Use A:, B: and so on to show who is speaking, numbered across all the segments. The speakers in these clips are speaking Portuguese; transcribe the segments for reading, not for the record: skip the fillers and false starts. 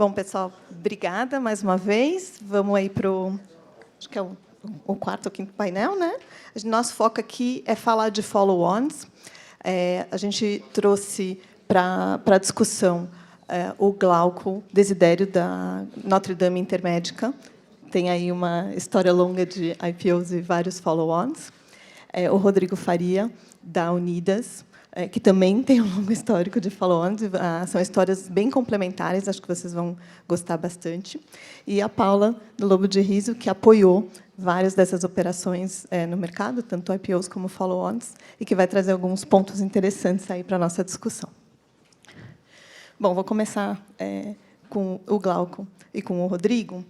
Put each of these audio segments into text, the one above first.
A: Bom, pessoal, obrigada mais uma vez. Vamos aí para o... Acho que é o quarto ou quinto painel, né? Nosso foco aqui é falar de follow-ons. A gente trouxe para a discussão o Glauco Desidério, da Notre Dame Intermédica. Tem aí uma história longa de IPOs e vários follow-ons. O Rodrigo Faria, da Unidas, que também tem um longo histórico de follow-ons. São histórias bem complementares, acho que vocês vão gostar bastante. E a Paula, do Lobo de Riso, que apoiou várias dessas operações no mercado, tanto IPOs como follow-ons, e que vai trazer alguns pontos interessantes aí para a nossa discussão. Bom, vou começar com o Glauco e com o Rodrigo.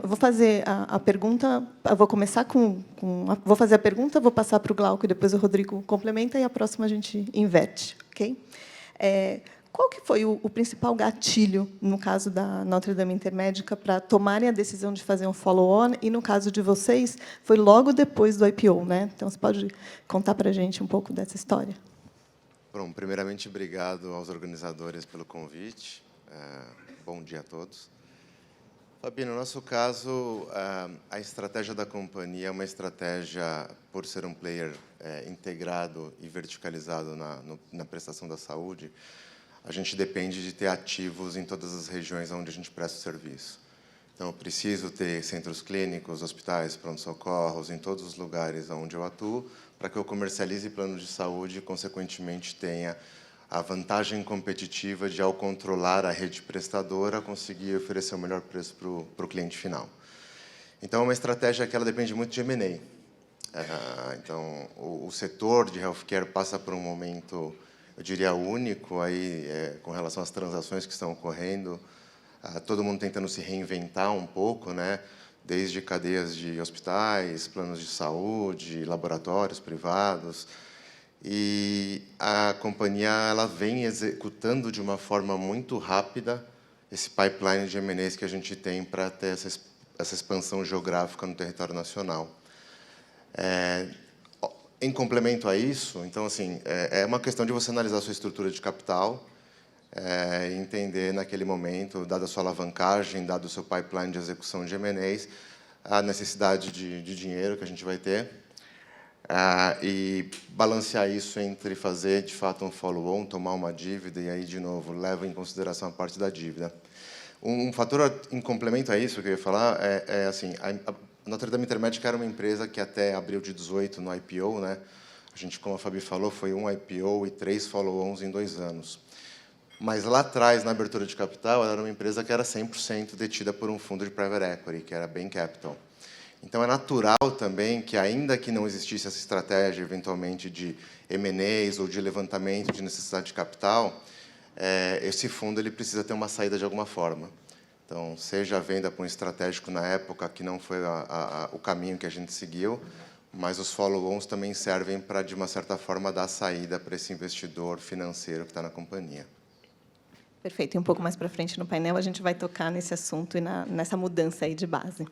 A: Vou fazer a pergunta. Vou começar vou fazer a pergunta, vou passar para o Glauco e depois o Rodrigo complementa e a próxima a gente inverte, ok? Qual que foi o principal gatilho no caso da Notre Dame Intermédica para tomarem a decisão de fazer um follow-on e no caso de vocês foi logo depois do IPO, né? Então você pode contar para a gente um pouco dessa história?
B: Bom, primeiramente obrigado aos organizadores pelo convite. Bom dia a todos. Fabi, no nosso caso, a estratégia da companhia é uma estratégia, por ser um player integrado e verticalizado na prestação da saúde, a gente depende de ter ativos em todas as regiões onde a gente presta o serviço. Então, eu preciso ter centros clínicos, hospitais, pronto-socorros, em todos os lugares onde eu atuo, para que eu comercialize planos de saúde e, consequentemente, tenha a vantagem competitiva de, ao controlar a rede prestadora, conseguir oferecer o melhor preço para o cliente final. Então, é uma estratégia que ela depende muito de M&A. Então, o setor de healthcare passa por um momento, eu diria, único aí, com relação às transações que estão ocorrendo. Todo mundo tentando se reinventar um pouco, né? Desde cadeias de hospitais, planos de saúde, laboratórios privados. E a companhia ela vem executando de uma forma muito rápida esse pipeline de M&As que a gente tem para ter essa expansão geográfica no território nacional. Em complemento a isso, então, assim, é uma questão de você analisar a sua estrutura de capital, entender naquele momento, dada a sua alavancagem, dado o seu pipeline de execução de M&As, a necessidade de dinheiro que a gente vai ter, e balancear isso entre fazer, de fato, um follow-on, tomar uma dívida, e aí, de novo, leva em consideração a parte da dívida. Um fator em complemento a isso que eu ia falar assim, a Notre Dame Intermédica era uma empresa que até abril de 18 no IPO, né? A gente, como a Fabi falou, foi um IPO e 3 follow-ons em 2 anos. Mas lá atrás, na abertura de capital, ela era uma empresa que era 100% detida por um fundo de private equity, que era a Bain Capital. Então, é natural também que, ainda que não existisse essa estratégia, eventualmente, de M&As ou de levantamento de necessidade de capital, esse fundo ele precisa ter uma saída de alguma forma. Então, seja a venda para um estratégico na época, que não foi o caminho que a gente seguiu, mas os follow-ons também servem para, de uma certa forma, dar saída para esse investidor financeiro que está na companhia.
A: Perfeito. E um pouco mais para frente no painel, a gente vai tocar nesse assunto e nessa mudança aí de base.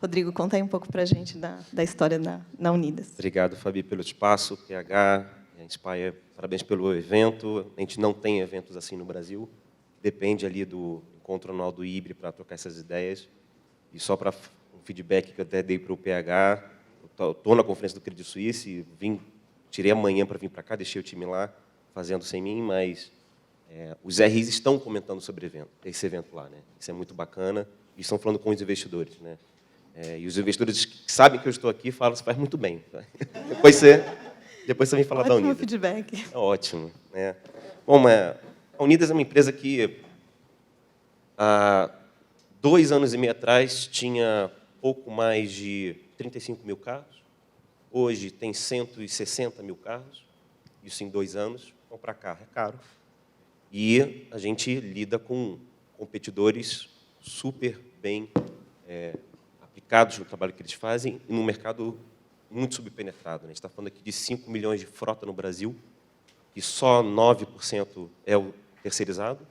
A: Rodrigo, conta aí um pouco para a gente da história na Unidas.
C: Obrigado, Fabi, pelo espaço, PH, Inspire, parabéns pelo evento. A gente não tem eventos assim no Brasil, depende ali do encontro anual do IBRE para trocar essas ideias. E só para um feedback que eu até dei para o PH, eu estou na conferência do Credit Suisse, tirei amanhã para vir para cá, deixei o time lá, fazendo sem mim, mas os RIs estão comentando sobre esse evento lá, né? Isso é muito bacana, e estão falando com os investidores, né? E os investidores que sabem que eu estou aqui falam, você faz muito bem. Depois você vem falar da Unidas.
A: Ótimo feedback.
C: É ótimo, né? Bom, a Unidas é uma empresa que, há 2 anos e meio atrás, tinha pouco mais de 35 mil carros. Hoje tem 160 mil carros. Isso em 2 anos. Comprar carro é caro. E a gente lida com competidores super bem aplicados no trabalho que eles fazem e num mercado muito subpenetrado. A gente está falando aqui de 5 milhões de frota no Brasil, e só 9% é o terceirizado,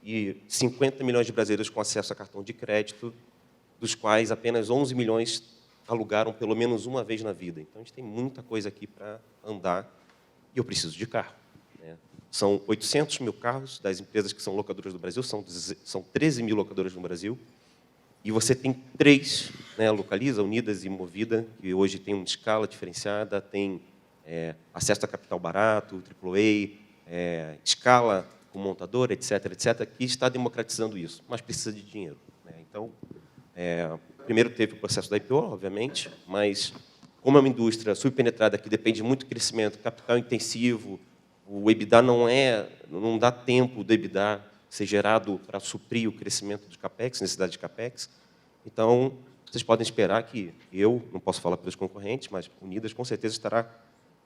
C: e 50 milhões de brasileiros com acesso a cartão de crédito, dos quais apenas 11 milhões alugaram pelo menos uma vez na vida. Então, a gente tem muita coisa aqui para andar, e eu preciso de carro, né? são 800 mil carros das empresas que são locadoras do Brasil, são 13 mil locadoras no Brasil, e você tem 3, né, Localiza, Unidas e Movida, que hoje tem uma escala diferenciada, tem acesso a capital barato, AAA, escala com montadora, etc., etc., que está democratizando isso, mas precisa de dinheiro, né? Então, primeiro teve o processo da IPO, obviamente, mas como é uma indústria subpenetrada que depende muito do crescimento, capital intensivo, o EBITDA não dá tempo do EBITDA ser gerado para suprir o crescimento de capex, necessidade de capex. Então, vocês podem esperar que eu, não posso falar pelos concorrentes, mas Unidas com certeza estará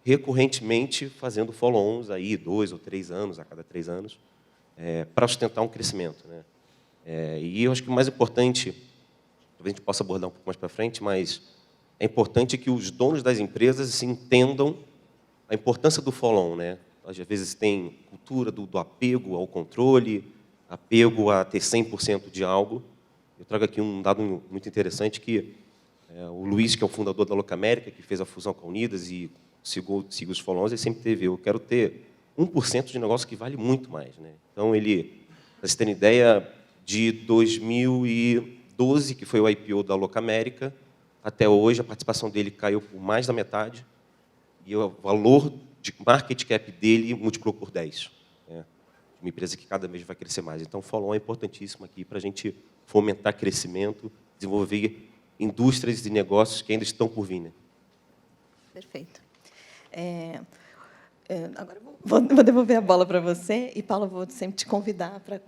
C: recorrentemente fazendo follow-ons aí 2 ou 3 anos, a cada 3 anos, para sustentar um crescimento, né? E eu acho que o mais importante, talvez a gente possa abordar um pouco mais para frente, mas é importante que os donos das empresas entendam a importância do follow-on, né? Às vezes tem cultura do apego ao controle, apego a ter 100% de algo. Eu trago aqui um dado muito interessante que o Luiz, que é o fundador da Locamérica, que fez a fusão com a Unidas e siga os follow-ons, ele sempre teve, eu quero ter 1% de negócio que vale muito mais, né? Então, para vocês terem ideia, de 2012, que foi o IPO da Locamérica, até hoje a participação dele caiu por mais da metade e o valor de market cap dele multiplicou por 10. Né? Uma empresa que cada mês vai crescer mais. Então, o follow-on é importantíssimo aqui para a gente fomentar crescimento, desenvolver indústrias e negócios que ainda estão por vir. Né?
A: Perfeito. Agora vou devolver a bola para você e, Paulo, vou sempre te convidar para,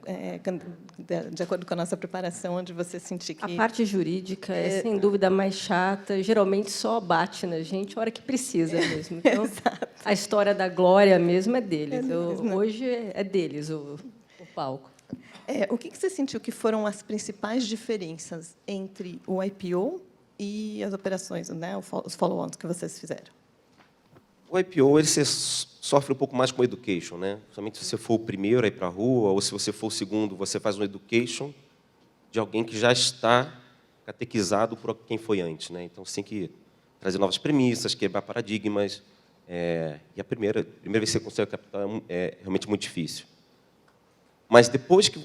A: de acordo com a nossa preparação, onde você sentir que...
D: A parte jurídica é, sem dúvida, a mais chata. Geralmente só bate na gente a hora que precisa mesmo. Então, a história da glória mesmo é deles. Hoje é deles o palco.
A: O que você sentiu que foram as principais diferenças entre o IPO e as operações, né, os follow-ons que vocês fizeram?
C: O IPO ele sofre um pouco mais com o education, né? Somente se você for o primeiro a ir para a rua, ou se você for o segundo, você faz um education de alguém que já está catequizado por quem foi antes, né? Então, você tem que trazer novas premissas, quebrar paradigmas. E a primeira vez que você consegue capital é realmente muito difícil. Mas depois que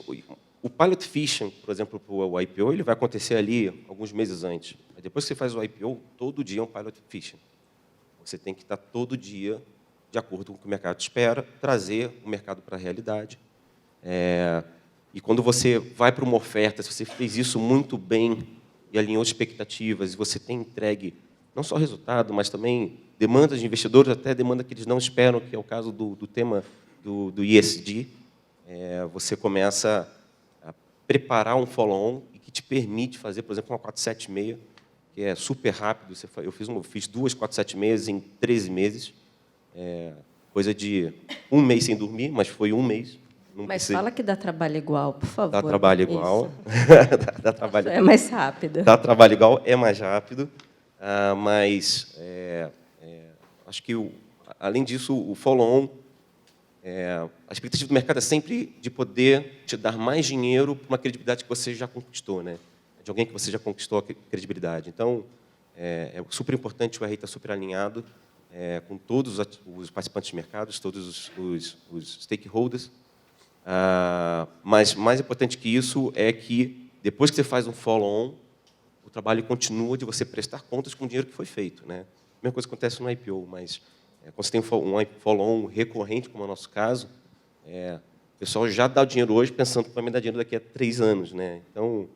C: o pilot fishing, por exemplo, para o IPO, ele vai acontecer ali alguns meses antes. Depois que você faz o IPO, todo dia é um pilot fishing. Você tem que estar todo dia de acordo com o que o mercado espera, trazer o mercado para a realidade. E quando você vai para uma oferta, se você fez isso muito bem e alinhou expectativas, e você tem entregue não só resultado, mas também demandas de investidores, até demanda que eles não esperam, que é o caso do tema do ESG, você começa a preparar um follow-on e que te permite fazer, por exemplo, uma 476, que é super rápido. Eu fiz 2 476 em 13 meses, coisa de 1 mês sem dormir, mas foi 1 mês.
D: Mas fala que dá trabalho igual, por favor.
C: Dá trabalho igual. Dá trabalho
D: é mais rápido.
C: Dá trabalho igual, é mais rápido, mas acho que, além disso, o follow-on, a expectativa do mercado é sempre de poder te dar mais dinheiro para uma credibilidade que você já conquistou, né? De alguém que você já conquistou a credibilidade. Então, é super importante, o RI está super alinhado com todos os participantes de mercados, todos os stakeholders. Mas mais importante que isso é que, depois que você faz um follow-on, o trabalho continua de você prestar contas com o dinheiro que foi feito, né? A mesma coisa acontece no IPO, mas quando você tem um follow-on recorrente, como é o nosso caso, o pessoal já dá o dinheiro hoje pensando que vai me dar dinheiro daqui a 3 anos, né? Então,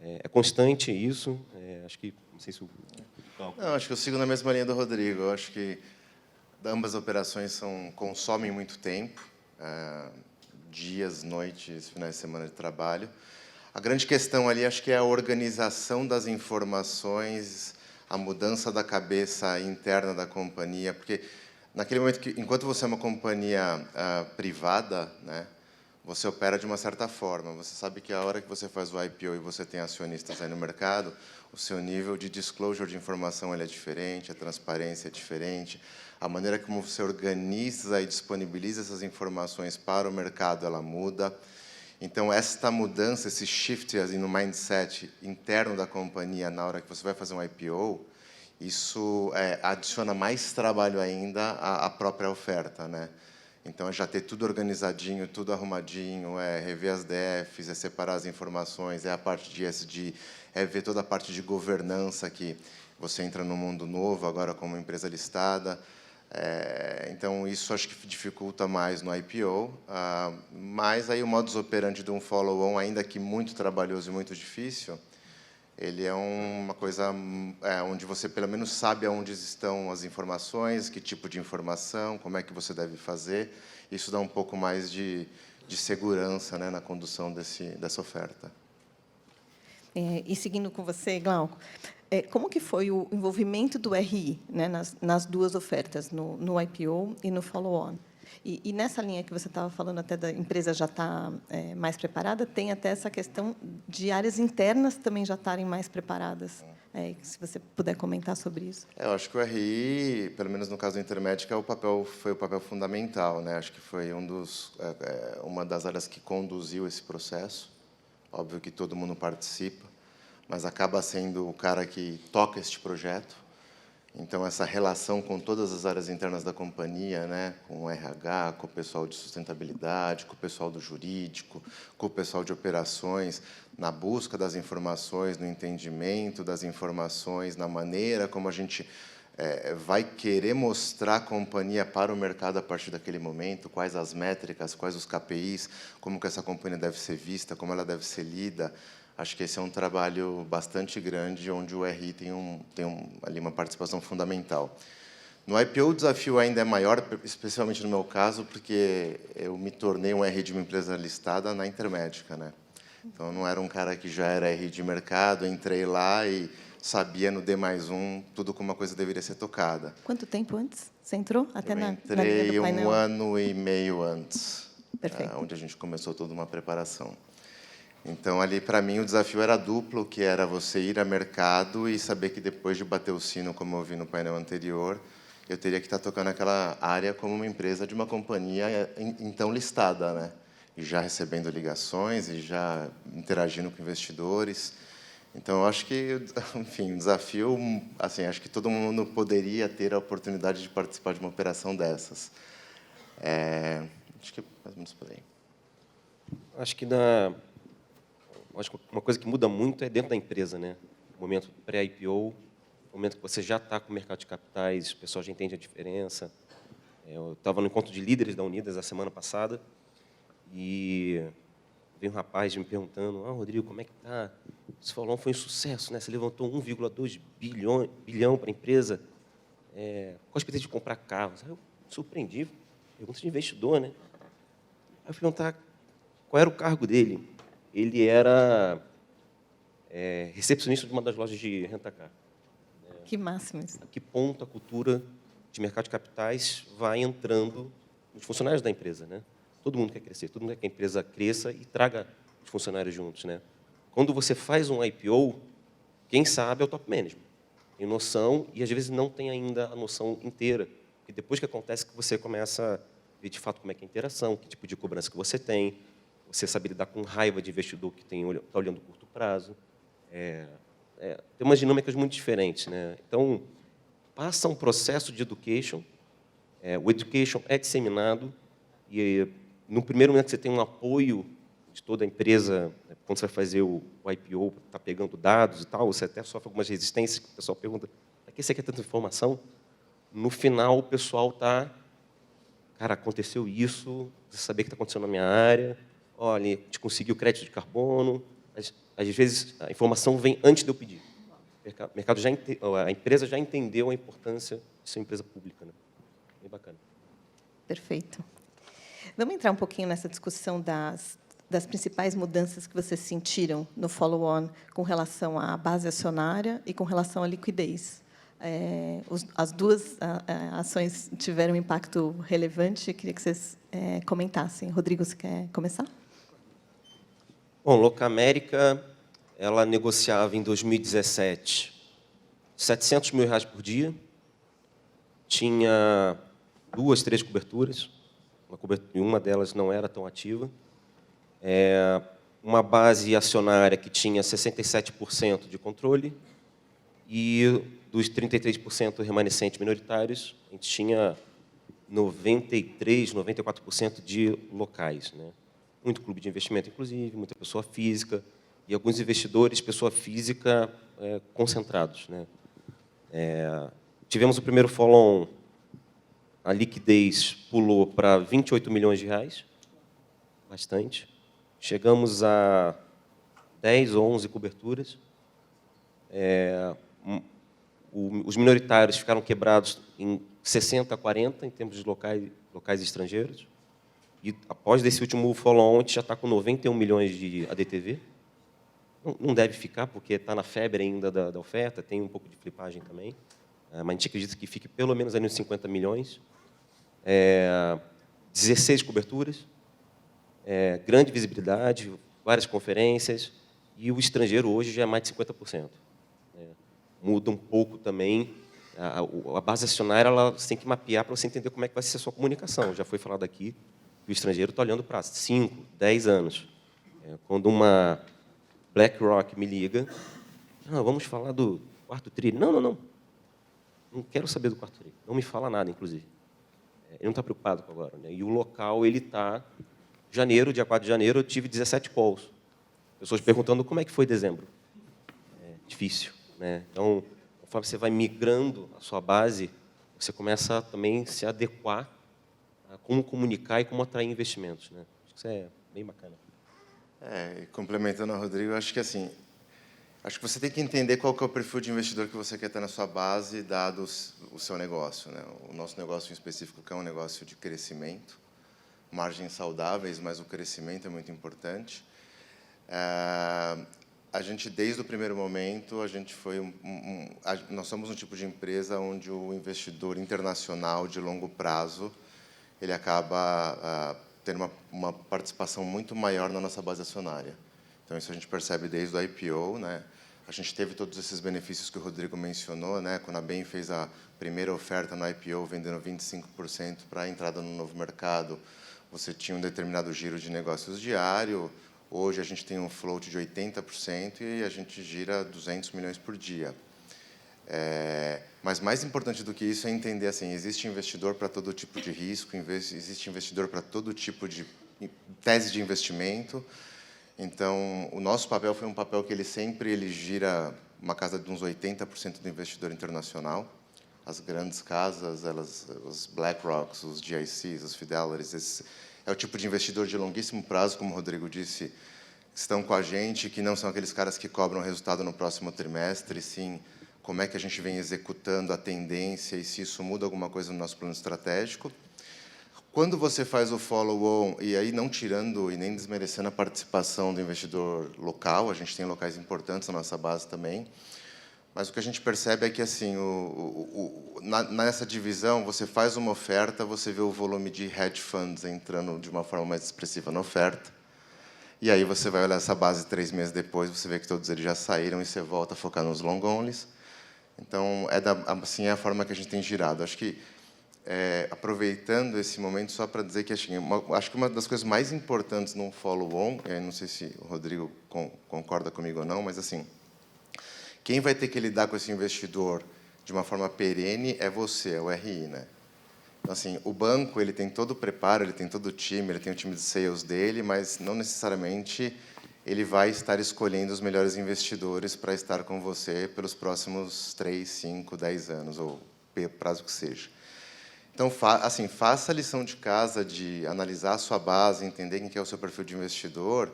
C: é constante isso. Acho que, não sei se
B: Não, acho que eu sigo na mesma linha do Rodrigo. Eu acho que ambas as operações consomem muito tempo, dias, noites, finais de semana de trabalho. A grande questão ali, acho que é a organização das informações, a mudança da cabeça interna da companhia, porque naquele momento enquanto você é uma companhia privada, né, você opera de uma certa forma. Você sabe que a hora que você faz o IPO e você tem acionistas aí no mercado, o seu nível de disclosure de informação ele é diferente, a transparência é diferente, a maneira como você organiza e disponibiliza essas informações para o mercado, ela muda. Então, esta mudança, esse shift assim, no mindset interno da companhia na hora que você vai fazer um IPO, isso adiciona mais trabalho ainda à própria oferta, né? Então, é já ter tudo organizadinho, tudo arrumadinho, é rever as DFs, é separar as informações, é a parte de ESG, é ver toda a parte de governança, que você entra num mundo novo, agora como empresa listada. Então, isso acho que dificulta mais no IPO. Mas aí o modus operandi de um follow-on, ainda que muito trabalhoso e muito difícil, ele é uma coisa onde você, pelo menos, sabe aonde estão as informações, que tipo de informação, como é que você deve fazer. Isso dá um pouco mais de segurança, né, na condução dessa oferta.
A: E seguindo com você, Glauco, como que foi o envolvimento do RI, né, nas duas ofertas, no IPO e no follow-on? E nessa linha que você estava falando, até da empresa já estar mais preparada, tem até essa questão de áreas internas também já estarem mais preparadas. Se você puder comentar sobre isso.
B: Eu acho que o RI, pelo menos no caso da Intermédica, foi o papel fundamental, né? Acho que foi uma das áreas que conduziu esse processo. Óbvio que todo mundo participa, mas acaba sendo o cara que toca este projeto. Então, essa relação com todas as áreas internas da companhia, né, com o RH, com o pessoal de sustentabilidade, com o pessoal do jurídico, com o pessoal de operações, na busca das informações, no entendimento das informações, na maneira como a gente vai querer mostrar a companhia para o mercado a partir daquele momento, quais as métricas, quais os KPIs, como que essa companhia deve ser vista, como ela deve ser lida. Acho que esse é um trabalho bastante grande, onde o RI tem ali uma participação fundamental. No IPO, o desafio ainda é maior, especialmente no meu caso, porque eu me tornei um RI de uma empresa listada na Intermédica, né? Então, eu não era um cara que já era RI de mercado, entrei lá e sabia no D+1 tudo como a coisa deveria ser tocada.
A: Quanto tempo antes você entrou? Até
B: eu
A: na
B: entrei
A: linha do painel?
B: 1 ano e meio antes,
A: Perfeito.
B: onde a gente começou toda uma preparação. Então, ali, para mim, o desafio era duplo, que era você ir a mercado e saber que, depois de bater o sino, como eu vi no painel anterior, eu teria que estar tocando aquela área como uma empresa de uma companhia, então, listada, né? E já recebendo ligações e já interagindo com investidores. Então, eu acho que, enfim, um desafio, assim, acho que todo mundo poderia ter a oportunidade de participar de uma operação dessas. Acho que mais ou menos por aí.
C: Acho que uma coisa que muda muito é dentro da empresa, né? O momento pré-IPO, o momento que você já está com o mercado de capitais, o pessoal já entende a diferença. Eu estava no encontro de líderes da Unidas a semana passada e veio um rapaz me perguntando: Rodrigo, como é que está? Esse follow-on foi um sucesso, né? Você levantou 1,2 bilhão para a empresa. Qual a expectativa de comprar carros? Aí eu surpreendi, pergunta de investidor, né? Aí eu fui perguntar qual era o cargo dele. Ele era recepcionista de uma das lojas de rentacar.
A: Que máximo isso.
C: A que ponto a cultura de mercado de capitais vai entrando nos funcionários da empresa, né? Todo mundo quer crescer, todo mundo quer que a empresa cresça e traga os funcionários juntos, né? Quando você faz um IPO, quem sabe é o top management. Tem noção e, às vezes, não tem ainda a noção inteira. E depois que acontece, que você começa a ver, de fato, como é que é a interação, que tipo de cobrança que você tem, você saber lidar com raiva de investidor que está olhando a curto prazo. Tem umas dinâmicas muito diferentes, né? Então, passa um processo de education, o education é disseminado, e no primeiro momento que você tem um apoio de toda a empresa, quando você vai fazer o IPO, está pegando dados e tal, você até sofre algumas resistências, que o pessoal pergunta: para que você quer tanta informação? No final, o pessoal está: cara, aconteceu isso, você saber o que está acontecendo na minha área, olha, a gente conseguiu crédito de carbono. Às vezes, a informação vem antes de eu pedir. A empresa já entendeu a importância de ser uma empresa pública, né? Bem bacana.
A: Perfeito. Vamos entrar um pouquinho nessa discussão das principais mudanças que vocês sentiram no follow-on com relação à base acionária e com relação à liquidez. As duas ações tiveram um impacto relevante. Eu queria que vocês comentassem. Rodrigo, você quer começar?
C: Bom, Locamérica, ela negociava em 2017 R$700 mil por dia, tinha 2, 3 coberturas, uma delas não era tão ativa, uma base acionária que tinha 67% de controle e dos 33% remanescentes minoritários, a gente tinha 93%, 94% de locais, né? Muito clube de investimento, inclusive, muita pessoa física, e alguns investidores, pessoa física, concentrados, né? Tivemos o primeiro follow-on, a liquidez pulou para 28 milhões de reais, bastante. Chegamos a 10 ou 11 coberturas. Os minoritários ficaram quebrados em 60 a 40, em termos de locais estrangeiros. E, após desse último follow-on, a gente já está com 91 milhões de ADTV. Não deve ficar, porque está na febre ainda da oferta, tem um pouco de flipagem também. Mas a gente acredita que fique pelo menos ali uns 50 milhões. 16 coberturas, grande visibilidade, várias conferências, e o estrangeiro hoje já é mais de 50%. Muda um pouco também. A base acionária ela tem que mapear para você entender como é que vai ser a sua comunicação. Já foi falado aqui que o estrangeiro está olhando para 5, 10 anos. Quando uma BlackRock me liga, vamos falar do quarto tri. Não quero saber do quarto tri. Não me fala nada, inclusive. Ele não está preocupado com agora, né? E o local, ele está... Janeiro, dia 4 de janeiro, eu tive 17 calls. Pessoas perguntando como é que foi dezembro. Difícil, né? Então, conforme você vai migrando a sua base, você começa a também se adequar a como comunicar e como atrair investimentos, né? Acho que isso é bem bacana.
B: E complementando a Rodrigo, acho que assim, acho que você tem que entender qual que é o perfil de investidor que você quer ter na sua base, dado o seu negócio, né? O nosso negócio em específico, que é um negócio de crescimento, margens saudáveis, mas o crescimento é muito importante. A gente, desde o primeiro momento, a gente foi nós somos um tipo de empresa onde o investidor internacional de longo prazo ele acaba tendo uma participação muito maior na nossa base acionária. Então, isso a gente percebe desde o IPO, né? A gente teve todos esses benefícios que o Rodrigo mencionou, né? Quando a Bain fez a primeira oferta no IPO, vendendo 25% para a entrada no novo mercado, você tinha um determinado giro de negócios diário. Hoje, a gente tem um float de 80% e a gente gira 200 milhões por dia. Mas mais importante do que isso é entender assim, existe investidor para todo tipo de risco, existe investidor para todo tipo de tese de investimento. Então, o nosso papel foi um papel que ele sempre gira uma casa de uns 80% do investidor internacional. As grandes casas, os BlackRocks, os GICs, os Fidelities, é o tipo de investidor de longuíssimo prazo, como o Rodrigo disse, que estão com a gente, que não são aqueles caras que cobram resultado no próximo trimestre, sim, como é que a gente vem executando a tendência e se isso muda alguma coisa no nosso plano estratégico. Quando você faz o follow-on, e aí não tirando e nem desmerecendo a participação do investidor local, a gente tem locais importantes na nossa base também, mas o que a gente percebe é que, assim, nessa divisão, você faz uma oferta, você vê o volume de hedge funds entrando de uma forma mais expressiva na oferta, e aí você vai olhar essa base 3 meses depois, você vê que todos eles já saíram e você volta a focar nos long onlys. Então, assim, é a forma que a gente tem girado. Acho que, aproveitando esse momento, só para dizer que acho que uma das coisas mais importantes num follow-on, não sei se o Rodrigo concorda comigo ou não, mas, assim, quem vai ter que lidar com esse investidor de uma forma perene é você, é o RI, né? Então, assim, o banco ele tem todo o preparo, ele tem todo o time, ele tem o time de sales dele, mas não necessariamente ele vai estar escolhendo os melhores investidores para estar com você pelos próximos 3, 5, 10 anos, ou prazo que seja. Então, assim, faça a lição de casa de analisar a sua base, entender quem é o seu perfil de investidor,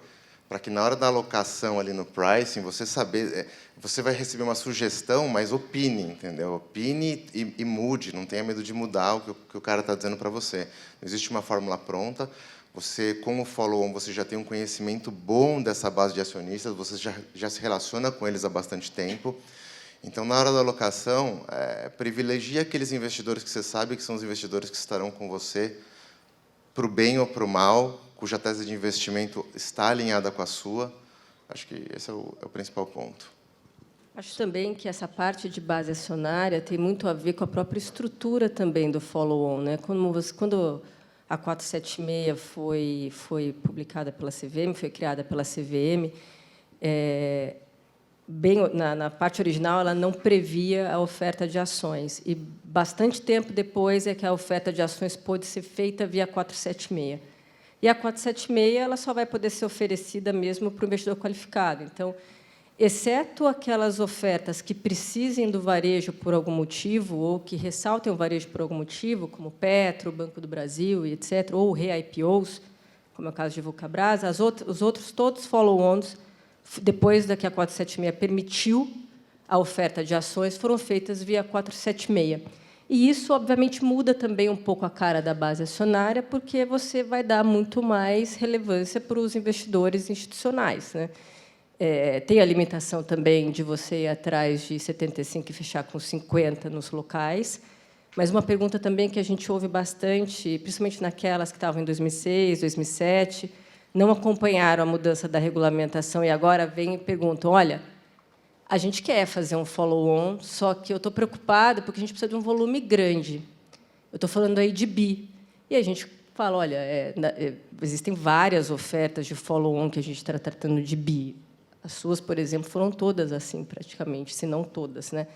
B: para que, na hora da alocação ali no pricing, você vai receber uma sugestão, mas opine, entendeu? Opine e mude, não tenha medo de mudar o que o cara está dizendo para você. Não existe uma fórmula pronta. Você, com o follow-on, você já tem um conhecimento bom dessa base de acionistas, você já se relaciona com eles há bastante tempo. Então, na hora da alocação, privilegie aqueles investidores que você sabe que são os investidores que estarão com você para o bem ou para o mal, cuja tese de investimento está alinhada com a sua. Acho que esse é o principal ponto.
D: Acho também que essa parte de base acionária tem muito a ver com a própria estrutura também do follow-on, né? Quando a 476 foi publicada pela CVM, foi criada pela CVM, na parte original, ela não previa a oferta de ações. E, bastante tempo depois é que a oferta de ações pôde ser feita via 476. E a 476 ela só vai poder ser oferecida mesmo para o investidor qualificado. Então, exceto aquelas ofertas que precisem do varejo por algum motivo ou que ressaltem o varejo por algum motivo, como Petro, Banco do Brasil, etc., ou re-IPOs, como é o caso de Vulcabras, os outros todos follow-ons, depois da que a 476 permitiu a oferta de ações, foram feitas via 476. E isso, obviamente, muda também um pouco a cara da base acionária, porque você vai dar muito mais relevância para os investidores institucionais, né? Tem a limitação também de você ir atrás de 75 e fechar com 50 nos locais. Mas uma pergunta também que a gente ouve bastante, principalmente naquelas que estavam em 2006, 2007, não acompanharam a mudança da regulamentação e agora vêm e perguntam, olha, a gente quer fazer um follow-on, só que eu estou preocupada porque a gente precisa de um volume grande. Eu estou falando aí de bi. E a gente fala, olha, existem várias ofertas de follow-on que a gente está tratando de bi. As suas, por exemplo, foram todas assim, praticamente, se não todas, né?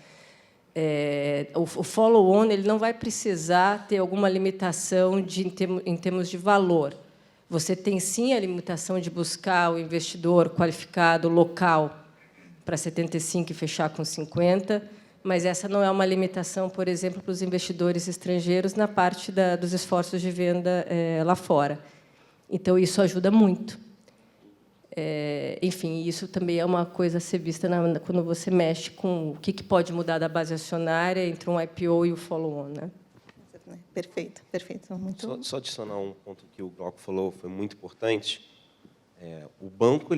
D: O follow-on ele não vai precisar ter alguma limitação em termos de valor. Você tem, sim, a limitação de buscar o investidor qualificado local para 75 e fechar com 50, mas essa não é uma limitação, por exemplo, para os investidores estrangeiros na parte dos esforços de venda lá fora. Então, isso ajuda muito. Enfim, isso também é uma coisa a ser vista quando você mexe com o que pode mudar da base acionária entre um IPO e o follow-on, né?
A: Perfeito, perfeito. Muito...
C: Só adicionar um ponto que o Glauco falou, foi muito importante. O banco,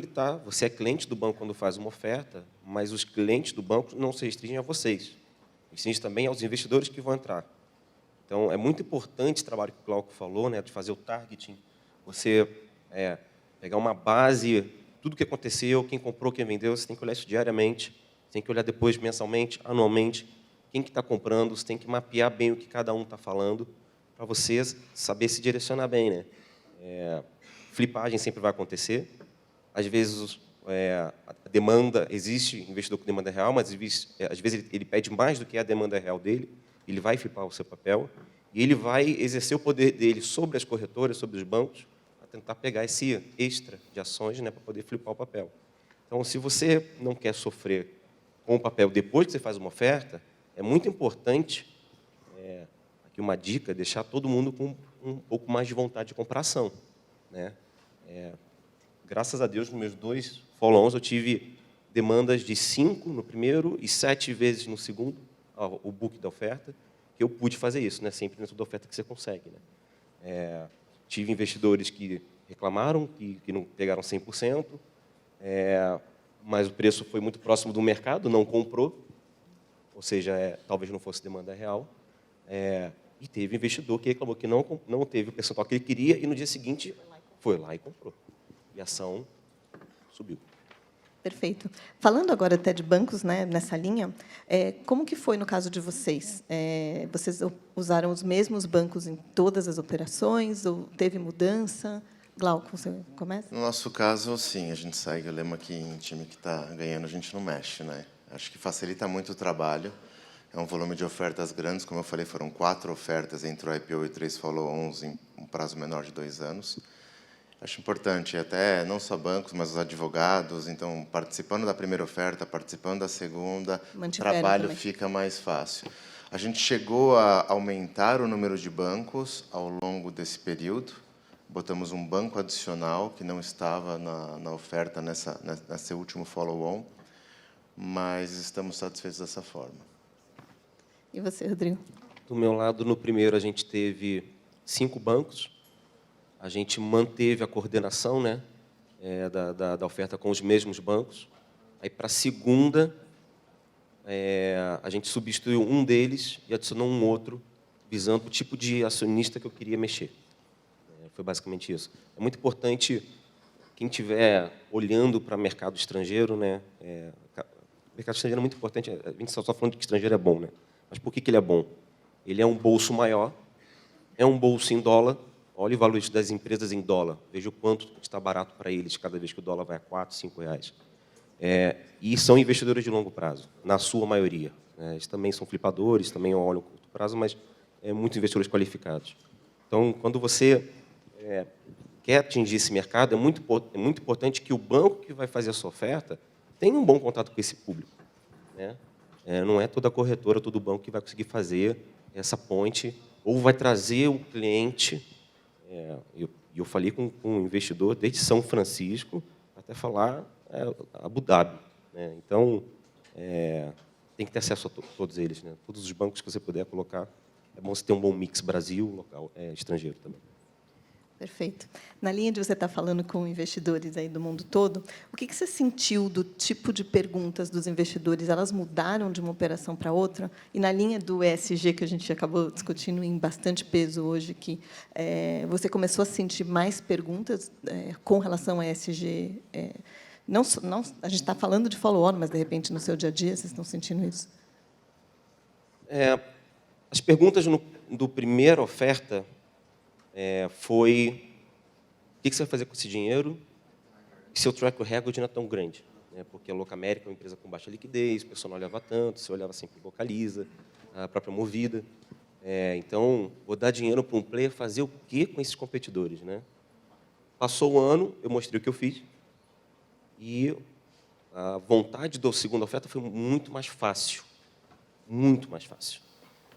C: você é cliente do banco quando faz uma oferta, mas os clientes do banco não se restringem a vocês. Restringem também aos investidores que vão entrar. Então, é muito importante esse trabalho que o Glauco falou, né, de fazer o targeting. Você pegar uma base, tudo o que aconteceu, quem comprou, quem vendeu, você tem que olhar isso diariamente, você tem que olhar depois mensalmente, anualmente, quem que está comprando, você tem que mapear bem o que cada um está falando, para você saber se direcionar bem, né? Flipagem sempre vai acontecer. Às vezes, a demanda, existe investidor com demanda real, mas às vezes ele pede mais do que a demanda real dele, ele vai flipar o seu papel, e ele vai exercer o poder dele sobre as corretoras, sobre os bancos, para tentar pegar esse extra de ações, né, para poder flipar o papel. Então, se você não quer sofrer com o papel depois que você faz uma oferta, é muito importante, aqui uma dica, deixar todo mundo com um pouco mais de vontade de comprar ação, né? Graças a Deus, nos meus 2 follow-ons, eu tive demandas de 5 no primeiro e 7 vezes no segundo, o book da oferta, que eu pude fazer isso, né? Sempre dentro da oferta que você consegue, né? Tive investidores que reclamaram, que não pegaram 100%, mas o preço foi muito próximo do mercado, não comprou, ou seja, talvez não fosse demanda real. E teve investidor que reclamou que não teve o percentual que ele queria e, no dia seguinte, foi lá e comprou. E a ação subiu.
A: Perfeito. Falando agora até de bancos, né, nessa linha, como que foi no caso de vocês? Vocês usaram os mesmos bancos em todas as operações ou teve mudança? Glauco, você começa?
B: No nosso caso, sim, a gente segue o lema que em time que está ganhando a gente não mexe, né? Acho que facilita muito o trabalho. É um volume de ofertas grandes, como eu falei, foram 4 ofertas entre o IPO e 3 follow-ons em um prazo menor de 2 anos. Acho importante, até não só bancos, mas os advogados, então, participando da primeira oferta, participando da segunda, o trabalho fica mais fácil. A gente chegou a aumentar o número de bancos ao longo desse período. Botamos um banco adicional que não estava na oferta nesse último follow-on, mas estamos satisfeitos dessa forma.
A: E você, Rodrigo?
C: Do meu lado, no primeiro, a gente teve 5 bancos. A gente manteve a coordenação, né, da oferta com os mesmos bancos. Aí, para a segunda, a gente substituiu um deles e adicionou um outro, visando o tipo de acionista que eu queria mexer. Foi basicamente isso. É muito importante, quem estiver olhando para o mercado estrangeiro, né, o mercado estrangeiro é muito importante, a gente só está falando de que estrangeiro é bom, né? Mas por que ele é bom? Ele é um bolso maior, é um bolso em dólar. Olha o valor das empresas em dólar. Veja o quanto está barato para eles cada vez que o dólar vai a 4, 5 reais. E são investidores de longo prazo, na sua maioria. Eles também são flipadores, também olham curto prazo, mas muitos investidores qualificados. Então, quando você quer atingir esse mercado, é muito importante que o banco que vai fazer a sua oferta tenha um bom contato com esse público, né? Não é toda corretora, todo banco que vai conseguir fazer essa ponte ou vai trazer o cliente. Eu falei com um investidor desde São Francisco até falar Abu Dhabi, né? Então, tem que ter acesso a todos eles, né? Todos os bancos que você puder colocar. É bom você ter um bom mix Brasil, local, estrangeiro também.
A: Perfeito. Na linha de você estar falando com investidores aí do mundo todo, o que você sentiu do tipo de perguntas dos investidores? Elas mudaram de uma operação para outra? E na linha do ESG, que a gente acabou discutindo em bastante peso hoje, que você começou a sentir mais perguntas com relação a ESG? Não, a gente está falando de follow-on, mas, de repente, no seu dia a dia, vocês estão sentindo isso?
C: As perguntas do primeira oferta foi: o que você vai fazer com esse dinheiro e seu track record não é tão grande? Porque a Locamérica é uma empresa com baixa liquidez, o pessoal não olhava tanto, você olhava sempre Localiza, a própria Movida. Então, vou dar dinheiro para um player fazer o quê com esses competidores, né? Passou o ano, eu mostrei o que eu fiz, e a vontade da segunda oferta foi muito mais fácil. Muito mais fácil.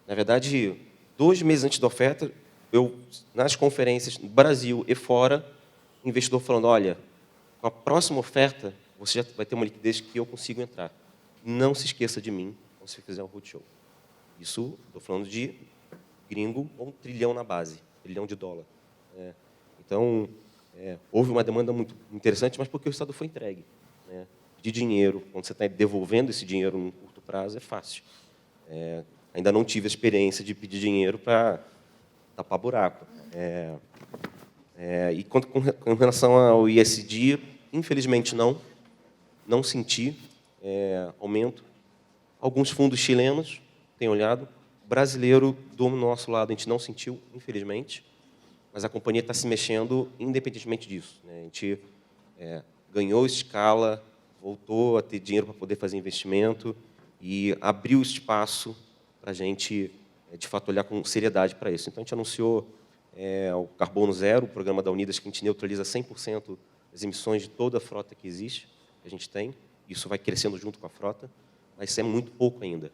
C: Na verdade, 2 meses antes da oferta, nas conferências no Brasil e fora, o investidor falando: olha, com a próxima oferta, você já vai ter uma liquidez que eu consigo entrar. Não se esqueça de mim quando você fizer um roadshow. Isso, estou falando de gringo, $1 trilhão na base, $1 trilhão. Então, houve uma demanda muito interessante, mas porque o Estado foi entregue, né? De dinheiro, quando você está devolvendo esse dinheiro num curto prazo, é fácil. Ainda não tive a experiência de pedir dinheiro para tapar buraco. E com relação ao ISD, infelizmente não senti aumento. Alguns fundos chilenos têm olhado, brasileiro do nosso lado a gente não sentiu, infelizmente, mas a companhia está se mexendo independentemente disso, né? A gente ganhou escala, voltou a ter dinheiro para poder fazer investimento e abriu espaço para a gente, de fato, olhar com seriedade para isso. Então, a gente anunciou o Carbono Zero, o programa da Unidas, que a gente neutraliza 100% das emissões de toda a frota que existe, que a gente tem. Isso vai crescendo junto com a frota, mas isso é muito pouco ainda.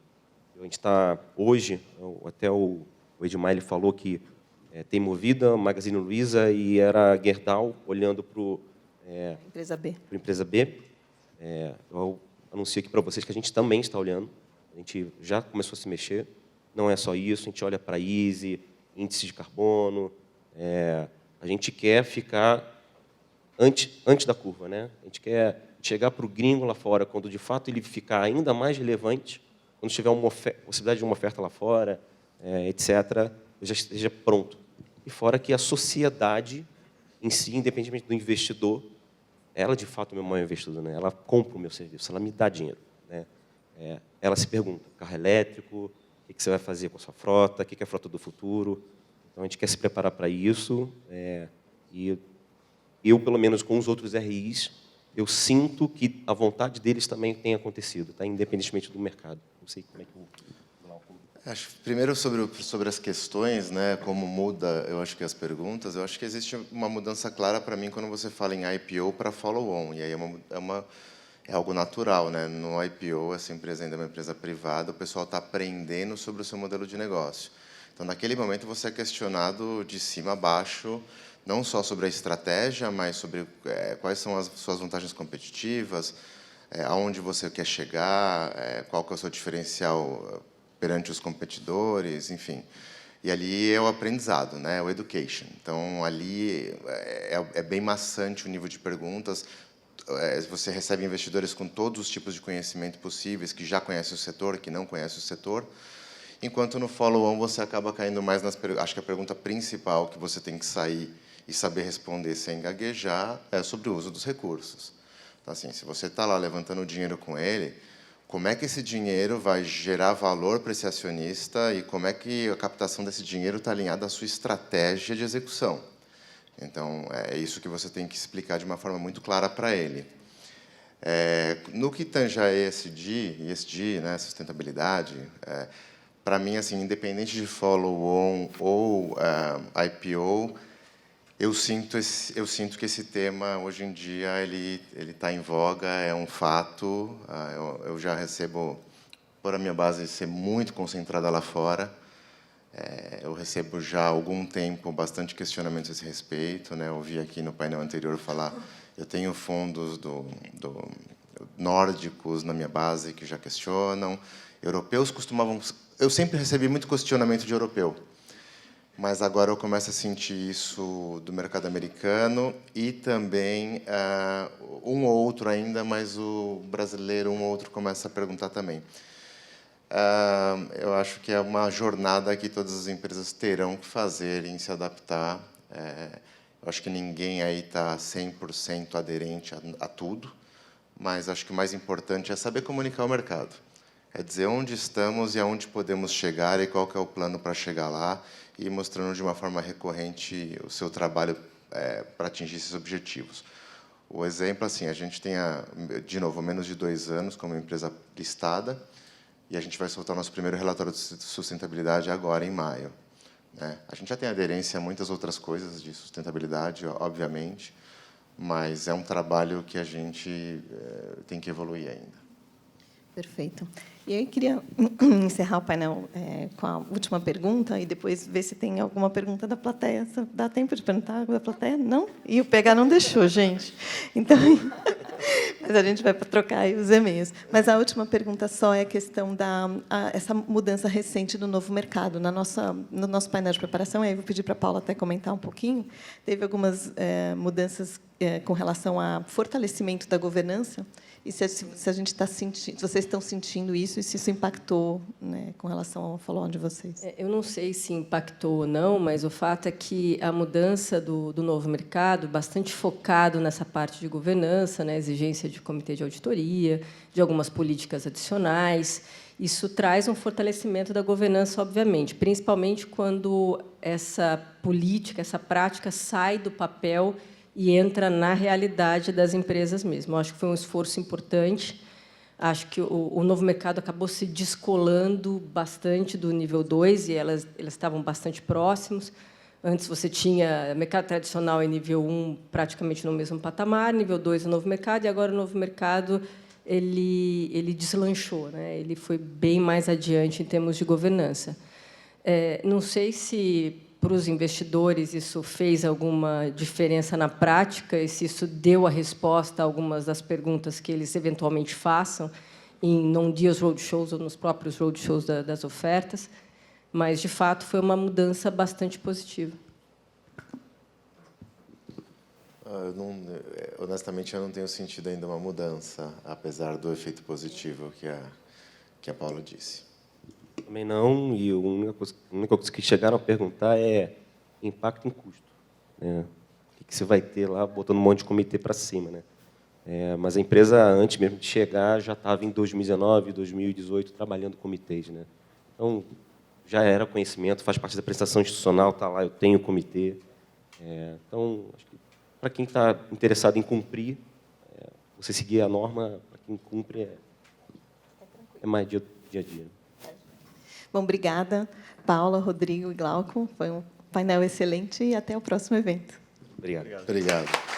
C: A gente está, hoje, até o Edmar ele falou que tem Movida, Magazine Luiza e era Gerdau, olhando para a empresa B. Eu anuncio aqui para vocês que a gente também está olhando. A gente já começou a se mexer. Não é só isso, a gente olha para a ISE, índice de carbono. A gente quer ficar antes da curva, né? A gente quer chegar para o gringo lá fora, quando, de fato, ele ficar ainda mais relevante, quando tiver uma possibilidade de uma oferta lá fora, etc., eu já esteja pronto. E fora que a sociedade em si, independentemente do investidor, ela, de fato, é o meu maior investidor, né? Ela compra o meu serviço, ela me dá dinheiro, né? Ela se pergunta: carro elétrico, o que você vai fazer com a sua frota, o que é a frota do futuro? Então, a gente quer se preparar para isso. E eu, pelo menos com os outros RIs, eu sinto que a vontade deles também tem acontecido, tá? Independentemente do mercado. Não sei como é que
B: Acho, primeiro, sobre as questões, né, como muda, eu acho que as perguntas, eu acho que existe uma mudança clara para mim quando você fala em IPO para follow-on, e aí é algo natural, né? No IPO, essa empresa ainda é uma empresa privada, o pessoal está aprendendo sobre o seu modelo de negócio. Então, naquele momento, você é questionado de cima a baixo, não só sobre a estratégia, mas sobre quais são as suas vantagens competitivas, aonde você quer chegar, qual que é o seu diferencial perante os competidores, enfim. E ali é o aprendizado, né? O education. Então, ali é bem maçante o nível de perguntas. Você recebe investidores com todos os tipos de conhecimento possíveis, que já conhecem o setor, que não conhecem o setor. Enquanto no follow-on você acaba caindo mais nas perguntas. Acho que a pergunta principal que você tem que sair e saber responder sem gaguejar é sobre o uso dos recursos. Então, assim, se você está lá levantando dinheiro com ele, como é que esse dinheiro vai gerar valor para esse acionista e como é que a captação desse dinheiro está alinhada à sua estratégia de execução? Então, é isso que você tem que explicar de uma forma muito clara para ele. No que tange a ESG, né, sustentabilidade, para mim, assim, independente de follow-on ou IPO, eu sinto que esse tema, hoje em dia, ele está em voga, é um fato. Eu já recebo, por a minha base ser muito concentrada lá fora, eu recebo já há algum tempo bastante questionamentos a esse respeito, né? Eu ouvi aqui no painel anterior falar, eu tenho fundos nórdicos na minha base que já questionam, europeus costumavam... Eu sempre recebi muito questionamento de europeu, mas agora eu começo a sentir isso do mercado americano e também um ou outro ainda, mas o brasileiro, um ou outro, começa a perguntar também. Eu acho que é uma jornada que todas as empresas terão que fazer em se adaptar. Eu acho que ninguém aí está 100% aderente a tudo, mas acho que o mais importante é saber comunicar o mercado. É dizer onde estamos e aonde podemos chegar e qual que é o plano para chegar lá e mostrando de uma forma recorrente o seu trabalho para atingir esses objetivos. O exemplo, assim, a gente tem, de novo, menos de 2 anos como empresa listada e a gente vai soltar o nosso primeiro relatório de sustentabilidade agora, em maio. Né? A gente já tem aderência a muitas outras coisas de sustentabilidade, obviamente, mas é um trabalho que a gente tem que evoluir ainda.
A: Perfeito. E eu queria encerrar o painel com a última pergunta e depois ver se tem alguma pergunta da plateia. Dá tempo de perguntar da plateia? Não? E o PH não deixou, gente. Então, mas a gente vai trocar aí os e-mails. Mas a última pergunta só é a questão essa mudança recente do novo mercado. No nosso painel de preparação, aí eu vou pedir para a Paula até comentar um pouquinho, teve algumas mudanças com relação ao fortalecimento da governança. E se a gente está sentindo, se vocês estão sentindo isso e se isso impactou, né, com relação ao follow-on de vocês?
D: Eu não sei se impactou ou não, mas o fato é que a mudança do novo mercado, bastante focado nessa parte de governança, né, exigência de comitê de auditoria, de algumas políticas adicionais, isso traz um fortalecimento da governança, obviamente, principalmente quando essa política, essa prática sai do papel e entra na realidade das empresas mesmo. Eu acho que foi um esforço importante. Acho que o novo mercado acabou se descolando bastante do nível 2, e elas estavam bastante próximos. Antes, você tinha mercado tradicional e nível 1 praticamente no mesmo patamar, nível 2 o novo mercado, e agora o novo mercado ele deslanchou, né? Ele foi bem mais adiante em termos de governança. Não sei se para os investidores isso fez alguma diferença na prática e se isso deu a resposta a algumas das perguntas que eles eventualmente façam em non-deals roadshows ou nos próprios roadshows das ofertas, mas, de fato, foi uma mudança bastante positiva.
B: Honestamente, eu não tenho sentido ainda uma mudança, apesar do efeito positivo que a Paula disse.
C: Também não, e a única coisa que chegaram a perguntar é impacto em custo. Né? O que você vai ter lá, botando um monte de comitê para cima. Né? Mas a empresa, antes mesmo de chegar, já estava em 2019, 2018, trabalhando comitês. Né? Então, já era conhecimento, faz parte da prestação institucional, está lá, eu tenho comitê. Então, acho que para quem está interessado em cumprir, você seguir a norma, para quem cumpre, é mais dia a dia.
A: Bom, obrigada, Paula, Rodrigo e Glauco. Foi um painel excelente e até o próximo evento.
C: Obrigado.
B: Obrigado.